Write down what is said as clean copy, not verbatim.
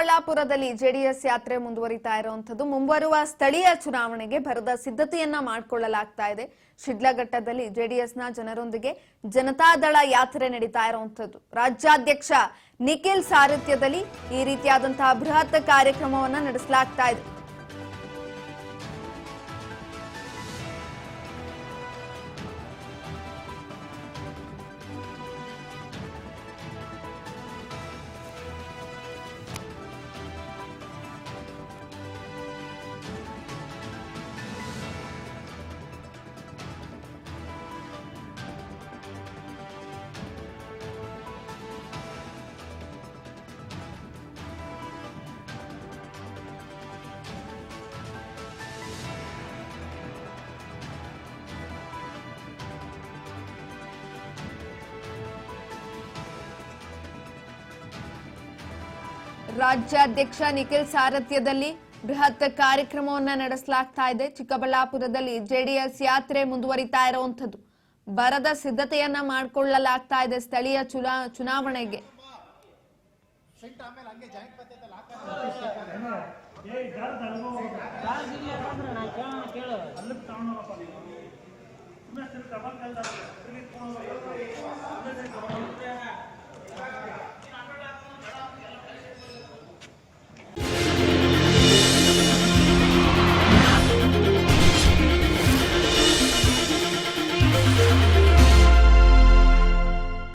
ಚಿಕ್ಕಬಳ್ಳಾಪುರದಲ್ಲಿ ಜೆಡಿಎಸ್ ಯಾತ್ರೆ ಮುಂದುವರಿತಾ ಇರುವಂತದ್ದು ಮುಂಬರುವ ಸ್ಥಳೀಯ ಚುನಾವಣೆಗೆ ಭರದ ಸಿದ್ಧತೆಯನ್ನ ಮಾಡಿಕೊಳ್ಳಲಾಗ್ತಾ ಇದೆ. ಶಿಡ್ಲಘಟ್ಟದಲ್ಲಿ ಜೆಡಿಎಸ್ನ ಜನರೊಂದಿಗೆ ಜನತಾದಳ ಯಾತ್ರೆ ನಡೀತಾ ಇರುವಂತದ್ದು. ರಾಜ್ಯಾಧ್ಯಕ್ಷ ನಿಖಿಲ್ ಸಾರಥ್ಯದಲ್ಲಿ ಈ ರೀತಿಯಾದಂತಹ ಬೃಹತ್ ಕಾರ್ಯಕ್ರಮವನ್ನ ನಡೆಸಲಾಗ್ತಾ ಇದೆ. ರಾಜ್ಯಾಧ್ಯಕ್ಷ ನಿಖಿಲ್ ಸಾರಥ್ಯದಲ್ಲಿ ಬೃಹತ್ ಕಾರ್ಯಕ್ರಮವನ್ನ ನಡೆಸಲಾಗ್ತಾ ಇದೆ. ಚಿಕ್ಕಬಳ್ಳಾಪುರದಲ್ಲಿ ಜೆಡಿಎಸ್ ಯಾತ್ರೆ ಮುಂದುವರಿತಾ ಇರುವಂತದ್ದು. ಬರದ ಸಿದ್ಧತೆಯನ್ನ ಮಾಡಿಕೊಳ್ಳಲಾಗ್ತಾ ಇದೆ ಸ್ಥಳೀಯ ಚುನಾವಣೆಗೆ.